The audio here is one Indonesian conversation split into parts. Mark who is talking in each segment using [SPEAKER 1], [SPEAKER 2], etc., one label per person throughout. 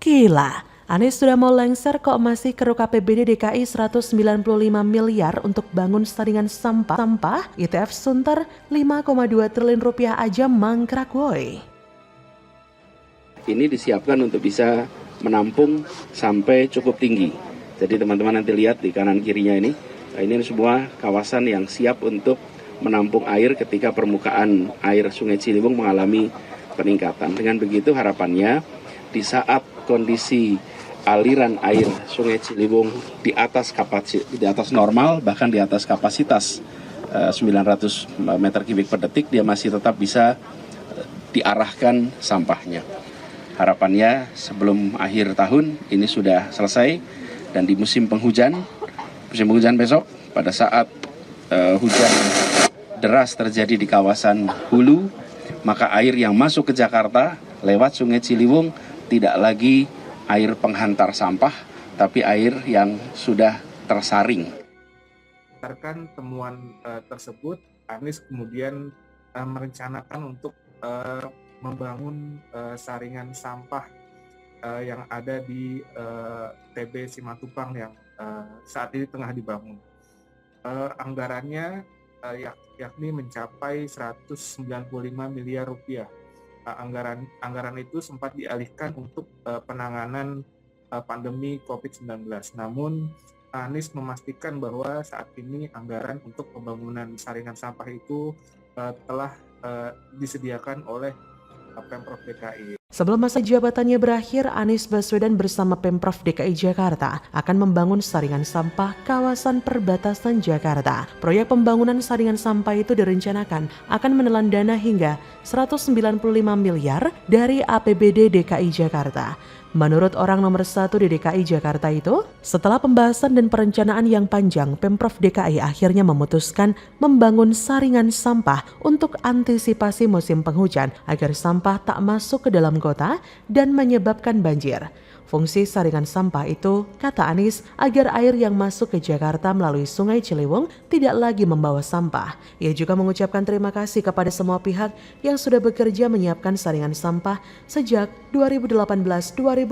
[SPEAKER 1] Gila, Anies sudah mau lengser kok masih keruk APBD DKI 195 miliar untuk bangun saringan sampah. ITF Sunter 5,2 triliun rupiah aja mangkrak woi.
[SPEAKER 2] Ini disiapkan untuk bisa menampung sampai cukup tinggi. Jadi teman-teman nanti lihat di kanan kirinya ini semua kawasan yang siap untuk menampung air ketika permukaan air Sungai Ciliwung mengalami peningkatan. Dengan begitu harapannya di saat kondisi aliran air Sungai Ciliwung di atas normal, bahkan di atas kapasitas 900 meter kubik per detik, dia masih tetap bisa diarahkan sampahnya. Harapannya sebelum akhir tahun ini sudah selesai, dan di musim penghujan besok pada saat hujan deras terjadi di kawasan hulu, maka air yang masuk ke Jakarta lewat Sungai Ciliwung tidak lagi air penghantar sampah, tapi air yang sudah tersaring.
[SPEAKER 3] Berdasarkan temuan tersebut, Anies kemudian merencanakan untuk membangun saringan sampah yang ada di TB Simatupang yang saat ini tengah dibangun. Anggarannya yakni mencapai 195 miliar rupiah. Anggaran itu sempat dialihkan untuk penanganan pandemi COVID-19. Namun Anies memastikan bahwa saat ini anggaran untuk pembangunan saringan sampah itu telah disediakan oleh Pemprov DKI.
[SPEAKER 1] Sebelum masa jabatannya berakhir, Anies Baswedan bersama Pemprov DKI Jakarta akan membangun saringan sampah kawasan perbatasan Jakarta. Proyek pembangunan saringan sampah itu direncanakan akan menelan dana hingga 195 miliar dari APBD DKI Jakarta. Menurut orang nomor 1 di DKI Jakarta itu, setelah pembahasan dan perencanaan yang panjang, Pemprov DKI akhirnya memutuskan membangun saringan sampah untuk antisipasi musim penghujan agar sampah tak masuk ke dalam kota dan menyebabkan banjir. Fungsi saringan sampah itu, kata Anies, agar air yang masuk ke Jakarta melalui Sungai Ciliwung tidak lagi membawa sampah. Ia juga mengucapkan terima kasih kepada semua pihak yang sudah bekerja menyiapkan saringan sampah sejak 2018-2019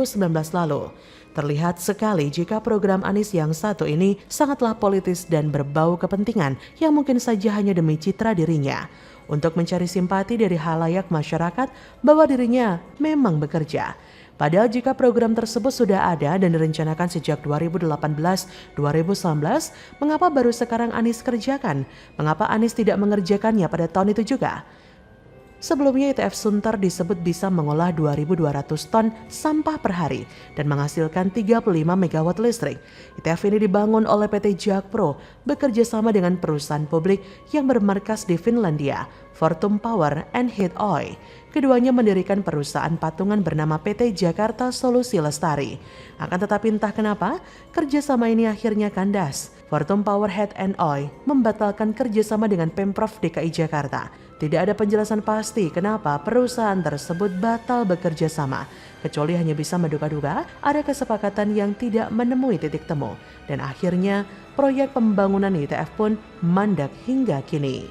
[SPEAKER 1] lalu. Terlihat sekali jika program Anies yang satu ini sangatlah politis dan berbau kepentingan yang mungkin saja hanya demi citra dirinya. Untuk mencari simpati dari halayak masyarakat bahwa dirinya memang bekerja. Padahal jika program tersebut sudah ada dan direncanakan sejak 2018-2019, mengapa baru sekarang Anies kerjakan? Mengapa Anies tidak mengerjakannya pada tahun itu juga? Sebelumnya ITF Sunter disebut bisa mengolah 2.200 ton sampah per hari dan menghasilkan 35 megawatt listrik. ITF ini dibangun oleh PT Jakpro bekerja sama dengan perusahaan publik yang bermarkas di Finlandia, Fortum Power and Heat Oil. Keduanya mendirikan perusahaan patungan bernama PT Jakarta Solusi Lestari. Akan tetapi entah kenapa, kerjasama ini akhirnya kandas. Fortum Power Heat and Oil membatalkan kerjasama dengan Pemprov DKI Jakarta. Tidak ada penjelasan pasti kenapa perusahaan tersebut batal bekerja sama, kecuali hanya bisa menduga-duga ada kesepakatan yang tidak menemui titik temu. Dan akhirnya proyek pembangunan ITF pun mandek hingga kini.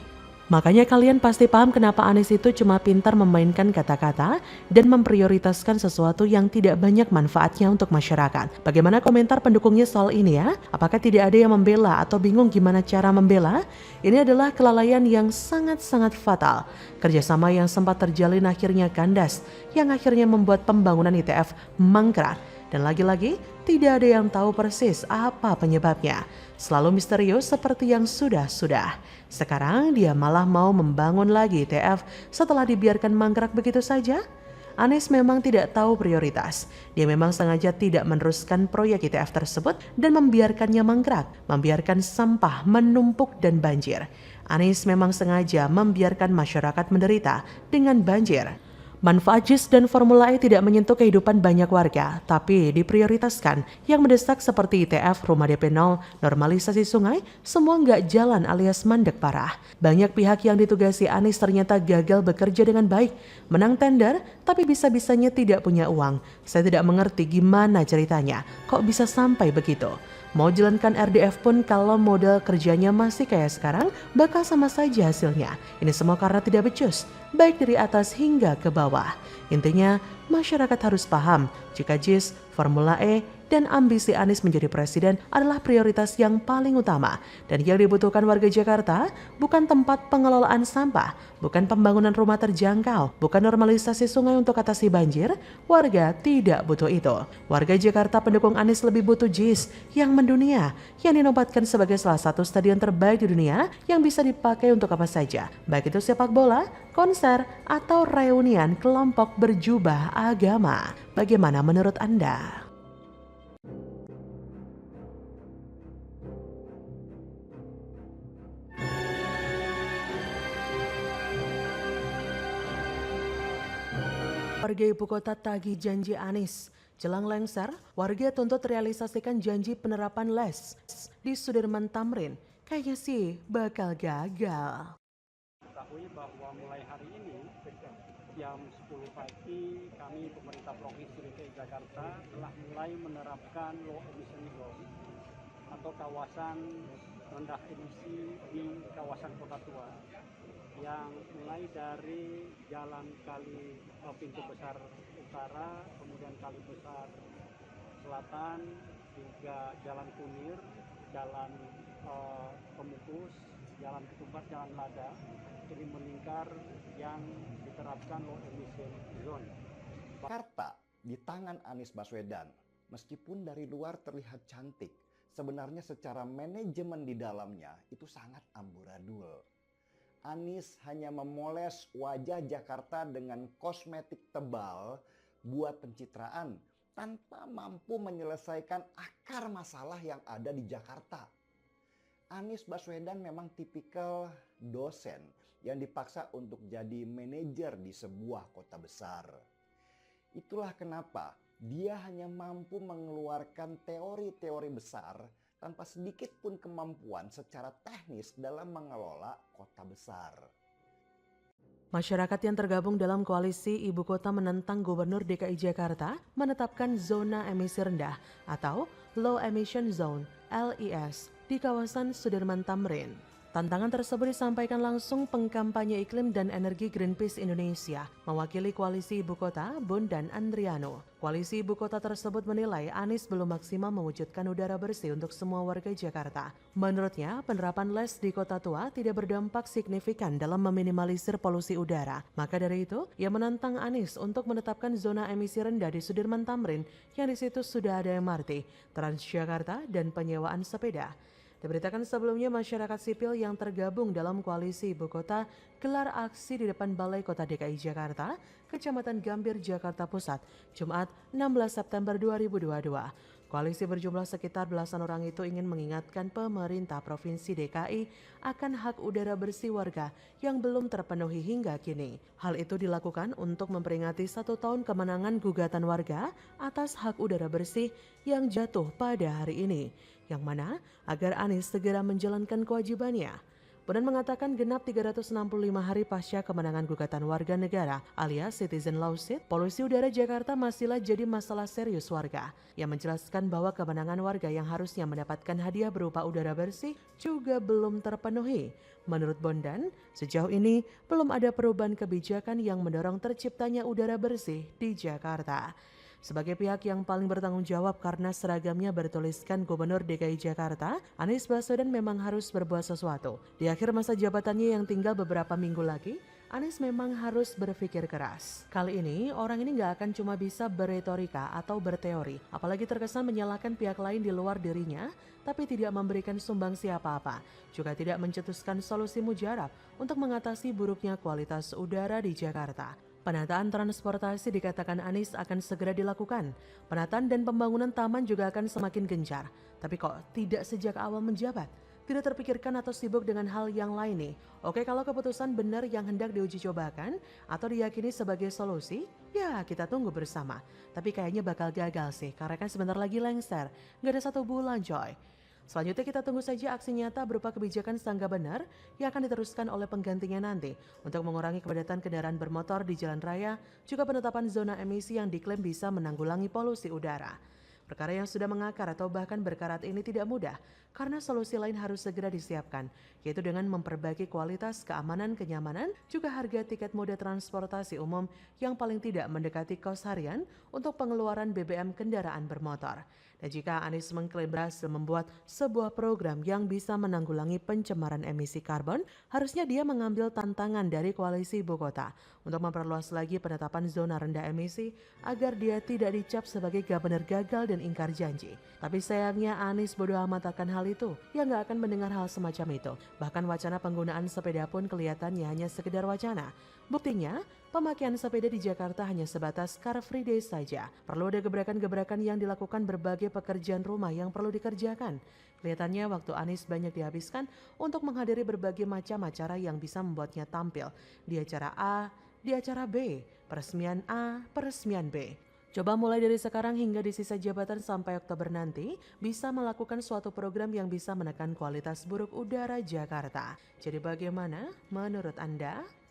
[SPEAKER 1] Makanya kalian pasti paham kenapa Anies itu cuma pintar memainkan kata-kata dan memprioritaskan sesuatu yang tidak banyak manfaatnya untuk masyarakat. Bagaimana komentar pendukungnya soal ini ya? Apakah tidak ada yang membela atau bingung gimana cara membela? Ini adalah kelalaian yang sangat-sangat fatal. Kerjasama yang sempat terjalin akhirnya kandas, yang akhirnya membuat pembangunan ITF mangkrak. Dan lagi-lagi, tidak ada yang tahu persis apa penyebabnya. Selalu misterius seperti yang sudah-sudah. Sekarang dia malah mau membangun lagi ITF setelah dibiarkan mangkrak begitu saja. Anies memang tidak tahu prioritas. Dia memang sengaja tidak meneruskan proyek ITF tersebut dan membiarkannya mangkrak, membiarkan sampah menumpuk dan banjir. Anies memang sengaja membiarkan masyarakat menderita dengan banjir. Manfaat JIS dan Formula E tidak menyentuh kehidupan banyak warga, tapi diprioritaskan. Yang mendesak seperti ITF, rumah DP 0, normalisasi sungai, semua nggak jalan alias mandek parah. Banyak pihak yang ditugasi Anies ternyata gagal bekerja dengan baik. Menang tender, tapi bisa-bisanya tidak punya uang. Saya tidak mengerti gimana ceritanya, kok bisa sampai begitu. Mau jalankan RDF pun kalau modal kerjanya masih kayak sekarang, bakal sama saja hasilnya. Ini semua karena tidak becus, baik dari atas hingga ke bawah. Intinya, masyarakat harus paham jika JIS, Formula E, dan ambisi Anies menjadi presiden adalah prioritas yang paling utama. Dan yang dibutuhkan warga Jakarta bukan tempat pengelolaan sampah, bukan pembangunan rumah terjangkau, bukan normalisasi sungai untuk atasi banjir. Warga tidak butuh itu. Warga Jakarta pendukung Anies lebih butuh JIS yang mendunia, yang dinobatkan sebagai salah satu stadion terbaik di dunia yang bisa dipakai untuk apa saja, baik itu sepak bola, konser, atau reunian kelompok berjubah agama. Bagaimana menurut Anda? Warga ibu kota tagih janji Anies. Jelang lengser, warga tuntut realisasikan janji penerapan les di Sudirman Tamrin. Kayaknya sih bakal gagal.
[SPEAKER 4] Ketahui bahwa mulai hari ini jam 10 pagi kami pemerintah Provinsi DKI Jakarta telah mulai menerapkan low emission zone atau kawasan rendah emisi di kawasan Kota Tua yang mulai dari Jalan Kali Pintu Besar Utara, kemudian Kali Besar Selatan, hingga Jalan Kunir, Jalan Pemukus, Jalan Ketumbar, Jalan Lada, ini melingkar yang diterapkan low emission zone.
[SPEAKER 5] Jakarta di tangan Anies Baswedan, meskipun dari luar terlihat cantik, sebenarnya secara manajemen di dalamnya itu sangat amburadul. Anies hanya memoles wajah Jakarta dengan kosmetik tebal buat pencitraan tanpa mampu menyelesaikan akar masalah yang ada di Jakarta. Anies Baswedan memang tipikal dosen yang dipaksa untuk jadi manajer di sebuah kota besar. Itulah kenapa dia hanya mampu mengeluarkan teori-teori besar tanpa sedikit pun kemampuan secara teknis dalam mengelola kota besar.
[SPEAKER 1] Masyarakat yang tergabung dalam koalisi Ibu Kota menentang Gubernur DKI Jakarta menetapkan zona emisi rendah atau Low Emission Zone (LES) di kawasan Sudirman Tamrin. Tantangan tersebut disampaikan langsung pengkampanye iklim dan energi Greenpeace Indonesia, mewakili koalisi Ibu Kota, Bondan Andriano. Koalisi Ibu Kota tersebut menilai Anies belum maksimal mewujudkan udara bersih untuk semua warga Jakarta. Menurutnya, penerapan les di Kota Tua tidak berdampak signifikan dalam meminimalisir polusi udara. Maka dari itu, ia menantang Anies untuk menetapkan zona emisi rendah di Sudirman Tamrin yang di situ sudah ada MRT, Transjakarta, dan penyewaan sepeda. Diberitakan sebelumnya masyarakat sipil yang tergabung dalam koalisi Ibu Kota gelar aksi di depan Balai Kota DKI Jakarta, Kecamatan Gambir, Jakarta Pusat, Jumat 16 September 2022. Koalisi berjumlah sekitar belasan orang itu ingin mengingatkan pemerintah Provinsi DKI akan hak udara bersih warga yang belum terpenuhi hingga kini. Hal itu dilakukan untuk memperingati 1 tahun kemenangan gugatan warga atas hak udara bersih yang jatuh pada hari ini, yang mana agar Anies segera menjalankan kewajibannya. Bondan mengatakan genap 365 hari pasca kemenangan gugatan warga negara alias citizen lawsuit, polusi udara Jakarta masihlah jadi masalah serius warga. Yang menjelaskan bahwa kemenangan warga yang harusnya mendapatkan hadiah berupa udara bersih juga belum terpenuhi. Menurut Bondan, sejauh ini belum ada perubahan kebijakan yang mendorong terciptanya udara bersih di Jakarta. Sebagai pihak yang paling bertanggung jawab karena seragamnya bertuliskan Gubernur DKI Jakarta, Anies Baswedan memang harus berbuat sesuatu. Di akhir masa jabatannya yang tinggal beberapa minggu lagi, Anies memang harus berpikir keras. Kali ini, orang ini gak akan cuma bisa berretorika atau berteori, apalagi terkesan menyalahkan pihak lain di luar dirinya, tapi tidak memberikan sumbangsi apa-apa, juga tidak mencetuskan solusi mujarab untuk mengatasi buruknya kualitas udara di Jakarta. Penataan transportasi dikatakan Anies akan segera dilakukan. Penataan dan pembangunan taman juga akan semakin gencar. Tapi kok tidak sejak awal menjabat? Tidak terpikirkan atau sibuk dengan hal yang lain nih? Oke, kalau keputusan benar yang hendak diuji cobakan atau diyakini sebagai solusi, ya kita tunggu bersama. Tapi kayaknya bakal gagal sih, karena kan sebentar lagi lengser. Gak ada 1 bulan coy. Selanjutnya kita tunggu saja aksi nyata berupa kebijakan Sangga Benar yang akan diteruskan oleh penggantinya nanti untuk mengurangi kepadatan kendaraan bermotor di jalan raya, juga penetapan zona emisi yang diklaim bisa menanggulangi polusi udara. Perkara yang sudah mengakar atau bahkan berkarat ini tidak mudah, karena solusi lain harus segera disiapkan, yaitu dengan memperbaiki kualitas, keamanan, kenyamanan, juga harga tiket moda transportasi umum yang paling tidak mendekati kos harian untuk pengeluaran BBM kendaraan bermotor. Dan jika Anies mengklaim berhasil membuat sebuah program yang bisa menanggulangi pencemaran emisi karbon, harusnya dia mengambil tantangan dari koalisi ibu kota untuk memperluas lagi penetapan zona rendah emisi agar dia tidak dicap sebagai gubernur gagal dan ingkar janji. Tapi sayangnya Anies bodoh amat akan hal itu. Ia nggak akan mendengar hal semacam itu. Bahkan wacana penggunaan sepeda pun kelihatannya hanya sekedar wacana. Buktinya, pemakaian sepeda di Jakarta hanya sebatas Car Free Day saja. Perlu ada gebrakan-gebrakan yang dilakukan berbagai pekerjaan rumah yang perlu dikerjakan. Kelihatannya waktu Anies banyak dihabiskan untuk menghadiri berbagai macam acara yang bisa membuatnya tampil di acara A, di acara B, peresmian A, peresmian B. Coba mulai dari sekarang hingga di sisa jabatan sampai Oktober nanti, bisa melakukan suatu program yang bisa menekan kualitas buruk udara Jakarta. Jadi bagaimana menurut Anda?